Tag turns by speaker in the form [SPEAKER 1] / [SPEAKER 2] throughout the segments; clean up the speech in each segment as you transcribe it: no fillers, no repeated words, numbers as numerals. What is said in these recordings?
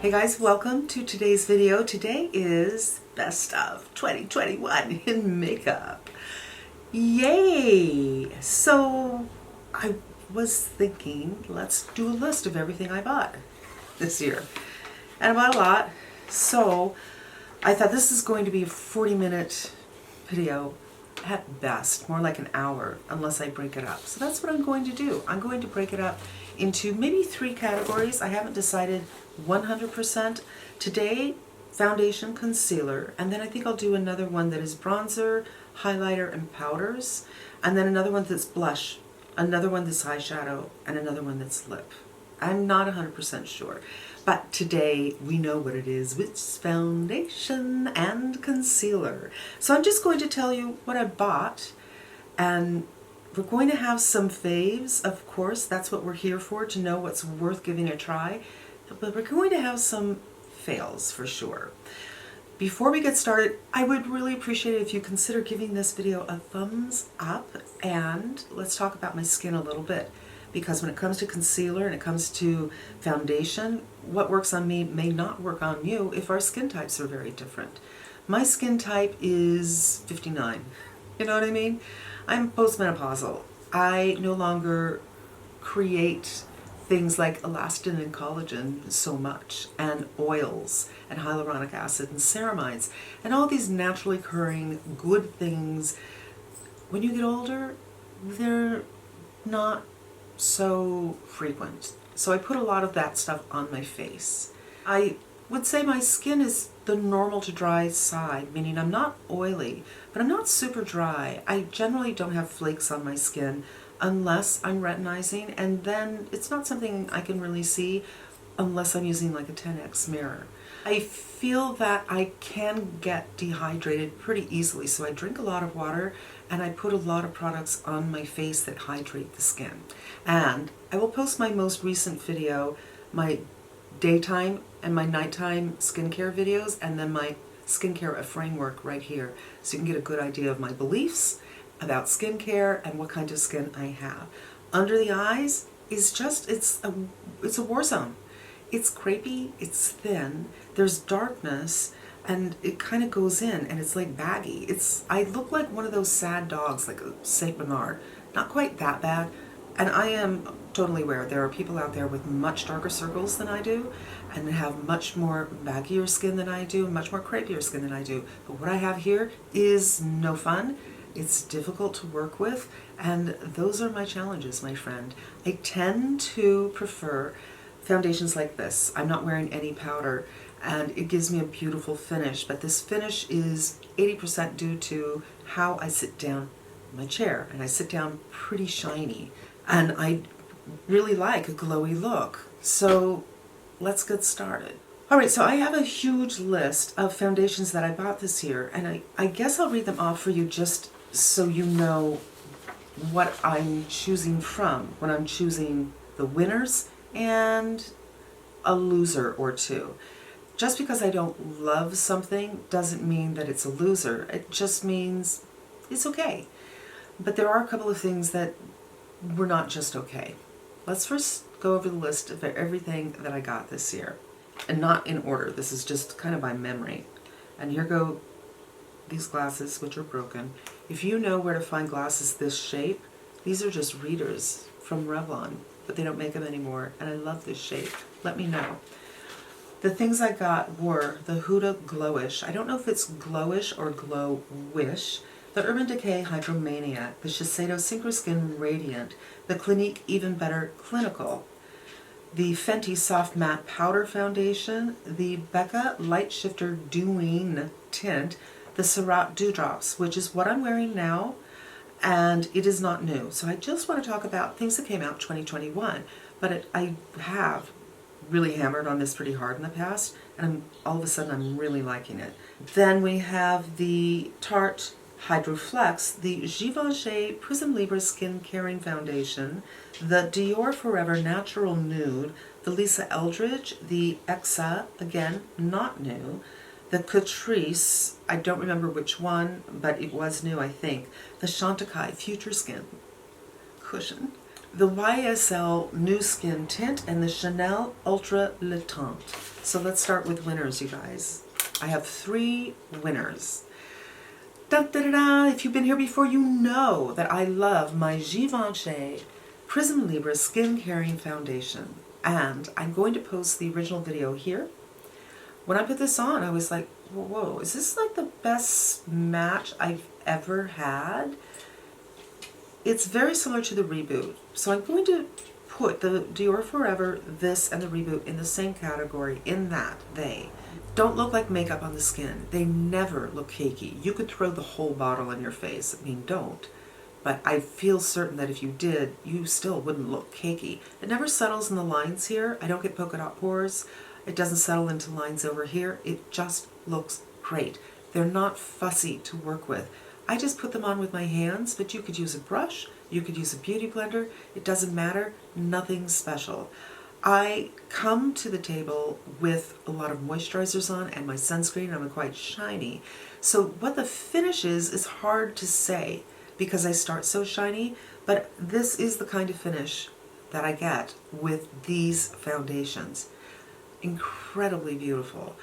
[SPEAKER 1] Hey guys, welcome to today's video. Today is Best of 2021 in makeup. Yay! So I was thinking, let's do a list of everything I bought this year. And I bought a lot. So I thought this is going to be a 40-minute video at best, more like an hour, unless I break it up. So that's what I'm going to do. I'm going to break it up into maybe 3 categories. I haven't decided 100%. Today, foundation, concealer, and then I think I'll do another one that is bronzer, highlighter, and powders, and then another one that's blush, another one that's eyeshadow, and another one that's lip. I'm not 100% sure. But today we know what it is, which is foundation and concealer. So I'm just going to tell you what I bought, and we're going to have some faves, of course. That's what we're here for, to know what's worth giving a try. But we're going to have some fails for sure. Before we get started, I would really appreciate it if you consider giving this video a thumbs up, and let's talk about my skin a little bit. Because when it comes to concealer and it comes to foundation, what works on me may not work on you if our skin types are very different. My skin type is 59. You know what I mean? I'm postmenopausal. I no longer create things like elastin and collagen so much, and oils and hyaluronic acid and ceramides and all these naturally occurring good things. When you get older, they're not so frequent. So I put a lot of that stuff on my face. I would say my skin is the normal to dry side, meaning I'm not oily, but I'm not super dry. I generally don't have flakes on my skin unless I'm retinizing, and then it's not something I can really see unless I'm using like a 10x mirror. I feel that I can get dehydrated pretty easily, so I drink a lot of water and I put a lot of products on my face that hydrate the skin. And I will post my most recent video, my daytime and my nighttime skincare videos, and then my skincare framework right here, so you can get a good idea of my beliefs about skincare and what kind of skin I have. Under the eyes is just, it's a war zone. It's crepey, it's thin, there's darkness, and it kind of goes in, and it's like baggy. I look like one of those sad dogs, like a Saint Bernard. Not quite that bad, and I am totally aware there are people out there with much darker circles than I do, and have much more baggier skin than I do, much more crepier skin than I do. But what I have here is no fun. It's difficult to work with, and those are my challenges, my friend. I tend to prefer foundations like this. I'm not wearing any powder, and it gives me a beautiful finish, but this finish is 80% due to how I sit down in my chair, and I sit down pretty shiny, and I really like a glowy look. So let's get started. Alright, so I have a huge list of foundations that I bought this year, and I guess I'll read them off for you just so you know what I'm choosing from when I'm choosing the winners and a loser or two. Just because I don't love something doesn't mean that it's a loser. It just means it's okay. But there are a couple of things that were not just okay. Let's first go over the list of everything that I got this year. And not in order. This is just kind of by memory. And here go these glasses, which are broken. If you know where to find glasses this shape, these are just readers from Revlon, but they don't make them anymore, and I love this shape. Let me know. The things I got were the Huda Glowish. I don't know if it's Glowish or Glowish. The Urban Decay Hydromaniac, the Shiseido Synchro Skin Radiant, the Clinique Even Better Clinical, the Fenty Soft Matte Powder Foundation, the Becca Light Shifter Dewine Tint, the Surratt Dewdrops, which is what I'm wearing now, and it is not new. So I just want to talk about things that came out 2021, but I have really hammered on this pretty hard in the past, and all of a sudden I'm really liking it. Then we have the Tarte Hydroflex, the Givenchy Prism Libre Skin Caring Foundation, the Dior Forever Natural Nude, the Lisa Eldridge, the Exa, again, not new, the Catrice, I don't remember which one, but it was new, I think, the Chantecaille Future Skin Cushion, the YSL New Skin Tint and the Chanel Ultra Le Tint. So let's start with winners, you guys. I have 3 winners. Da, da, da, da. If you've been here before, you know that I love my Givenchy Prism Libre Skin Caring Foundation. And I'm going to post the original video here. When I put this on, I was like, whoa, is this like the best match I've ever had? It's very similar to the Reboot. So I'm going to put the Dior Forever, this, and the Reboot in the same category, in that they don't look like makeup on the skin. They never look cakey. You could throw the whole bottle in your face. I mean, don't. But I feel certain that if you did, you still wouldn't look cakey. It never settles in the lines here. I don't get polka dot pores. It doesn't settle into lines over here. It just looks great. They're not fussy to work with. I just put them on with my hands, but you could use a brush, you could use a beauty blender. It doesn't matter. Nothing special. I come to the table with a lot of moisturizers on and my sunscreen. I'm quite shiny. So what the finish is hard to say because I start so shiny, but this is the kind of finish that I get with these foundations. Incredibly beautiful.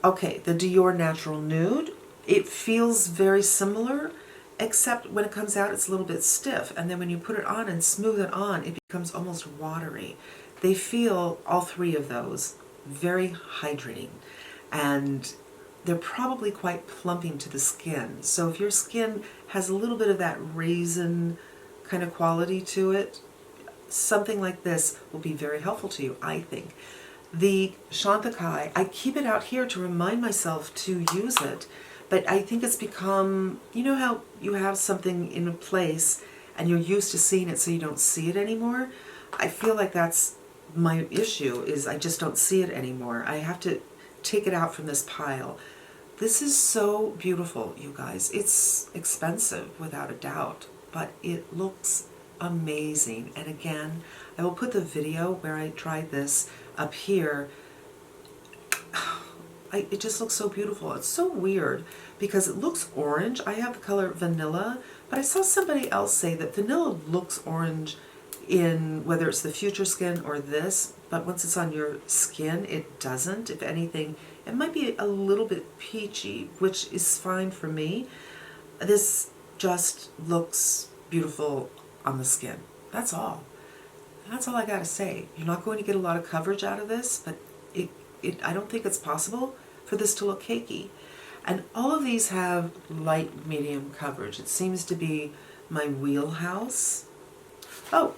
[SPEAKER 1] Okay, the Dior Natural Nude, it feels very similar, except when it comes out it's a little bit stiff, and then when you put it on and smooth it on, it becomes almost watery. They feel, all 3 of those, very hydrating, and they're probably quite plumping to the skin. So if your skin has a little bit of that raisin kind of quality to it, something like this will be very helpful to you, I think. The Chantecaille, I keep it out here to remind myself to use it, but I think it's become, you know how you have something in a place and you're used to seeing it so you don't see it anymore? I feel like that's my issue, is I just don't see it anymore. I have to take it out from this pile. This is so beautiful, you guys. It's expensive without a doubt, but it looks amazing. And again, I will put the video where I tried this up here. It just looks so beautiful. It's so weird because it looks orange. I have the color vanilla, but I saw somebody else say that vanilla looks orange in whether it's the Future Skin or this, but once it's on your skin, it doesn't. If anything, it might be a little bit peachy, which is fine for me. This just looks beautiful on the skin. That's all. That's all I gotta say. You're not going to get a lot of coverage out of this, but I don't think it's possible for this to look cakey. And all of these have light medium coverage. It seems to be my wheelhouse. Oh,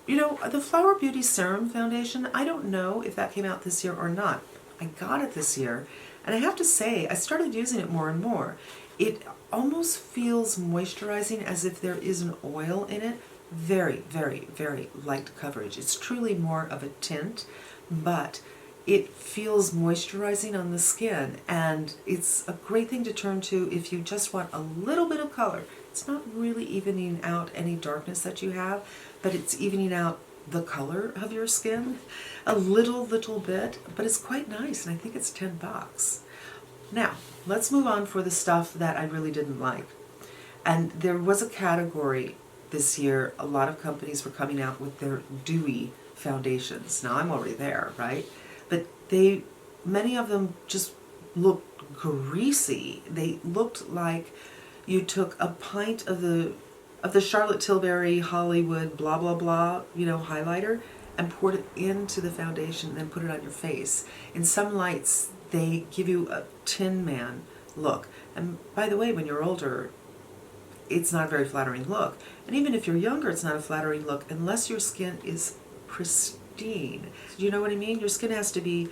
[SPEAKER 1] you know, the Flower Beauty Serum Foundation, I don't know if that came out this year or not. I got it this year, and I have to say, I started using it more and more. It almost feels moisturizing, as if there is an oil in it. Very, very, very light coverage. It's truly more of a tint, but it feels moisturizing on the skin, and it's a great thing to turn to if you just want a little bit of color. It's not really evening out any darkness that you have, but it's evening out the color of your skin a little bit, but it's quite nice, and I think it's $10. Now, let's move on for the stuff that I really didn't like. And there was a category this year, a lot of companies were coming out with their dewy foundations. Now, I'm already there, right? But many of them just looked greasy. They looked like you took a pint of the Charlotte Tilbury Hollywood blah blah blah, you know, highlighter, and poured it into the foundation and then put it on your face. In some lights, they give you a Tin Man look. And by the way, when you're older, it's not a very flattering look. And even if you're younger, it's not a flattering look unless your skin is pristine. Do you know what I mean? Your skin has to be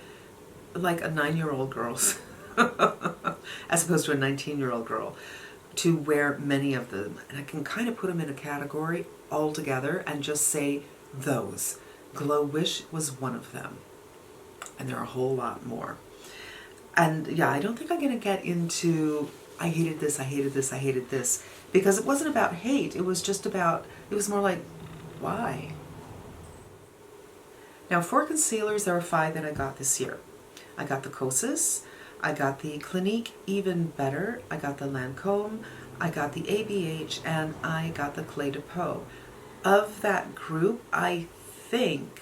[SPEAKER 1] like a 9-year-old girl's as opposed to a 19-year-old girl to wear many of them. And I can kind of put them in a category all together and just say those. Glow Wish was one of them. And there are a whole lot more. And yeah, I don't think I'm going to get into I hated this, I hated this, I hated this. Because it wasn't about hate. It was just about, it was more like, why? Now for concealers, there are 5 that I got this year. I got the Kosas, I got the Clinique Even Better, I got the Lancome, I got the ABH, and I got the Clé de Peau. of that group, I think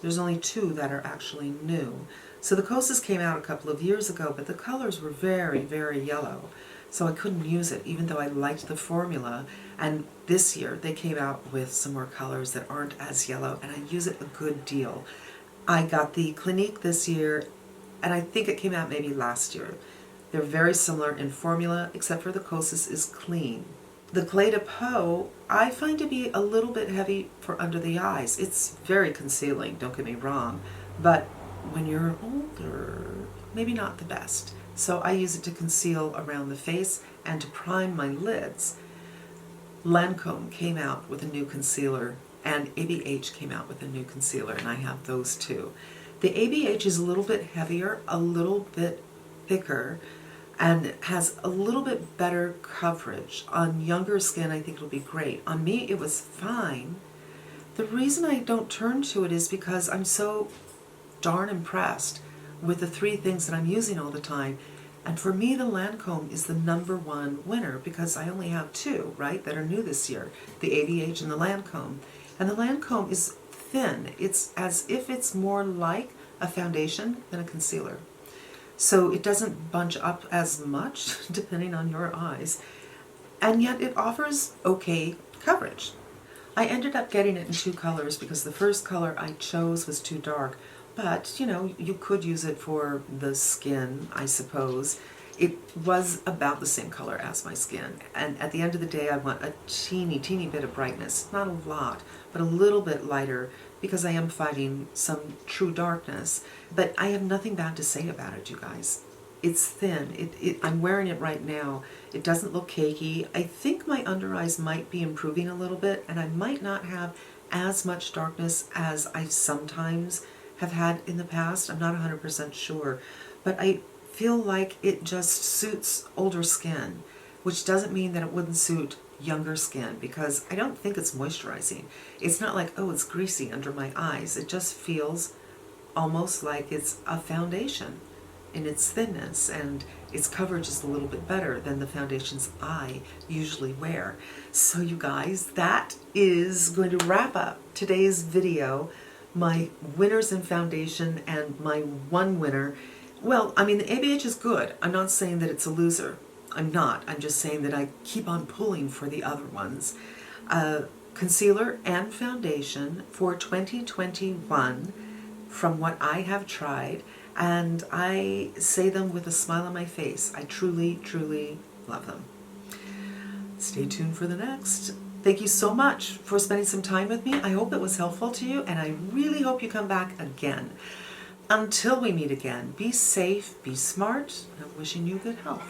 [SPEAKER 1] there's only 2 that are actually new. So the Kosas came out a couple of years ago, but the colors were very, very yellow. So I couldn't use it, even though I liked the formula. And this year they came out with some more colors that aren't as yellow, and I use it a good deal. I got the Clinique this year, and I think it came out maybe last year. They're very similar in formula, except for the Kosas is clean. The Clé de Peau I find to be a little bit heavy for under the eyes. It's very concealing, don't get me wrong, but when you're older, maybe not the best. So I use it to conceal around the face and to prime my lids. Lancome came out with a new concealer, and ABH came out with a new concealer, and I have those too. The ABH is a little bit heavier, a little bit thicker, and has a little bit better coverage. On younger skin, I think it'll be great. On me, it was fine. The reason I don't turn to it is because I'm so darn impressed with the 3 things that I'm using all the time. And for me, the Lancome is the #1 winner because I only have 2, right, that are new this year, the ABH and the Lancome. And the Lancome is thin. It's as if it's more like a foundation than a concealer. So it doesn't bunch up as much, depending on your eyes, and yet it offers okay coverage. I ended up getting it in 2 colors because the first color I chose was too dark, but you know, you could use it for the skin, I suppose. It was about the same color as my skin, and at the end of the day I want a teeny bit of brightness, not a lot, but a little bit lighter, because I am fighting some true darkness. But I have nothing bad to say about it, you guys. It's thin. I'm wearing it right now. It doesn't look cakey. I think my under eyes might be improving a little bit, and I might not have as much darkness as I sometimes have had in the past. I'm not 100% sure, but I feel like it just suits older skin, which doesn't mean that it wouldn't suit younger skin, because I don't think it's moisturizing. It's not like, oh, it's greasy under my eyes. It just feels almost like it's a foundation in its thinness, and its coverage is a little bit better than the foundations I usually wear. So you guys, that is going to wrap up today's video, my winners in foundation and my one winner. Well, I mean, the ABH is good. I'm not saying that it's a loser. I'm not. I'm just saying that I keep on pulling for the other ones. Concealer and foundation for 2021 from what I have tried, and I say them with a smile on my face. I truly love them. Stay tuned for the next. Thank you so much for spending some time with me. I hope it was helpful to you, and I really hope you come back again. Until we meet again, be safe, be smart, and I'm wishing you good health.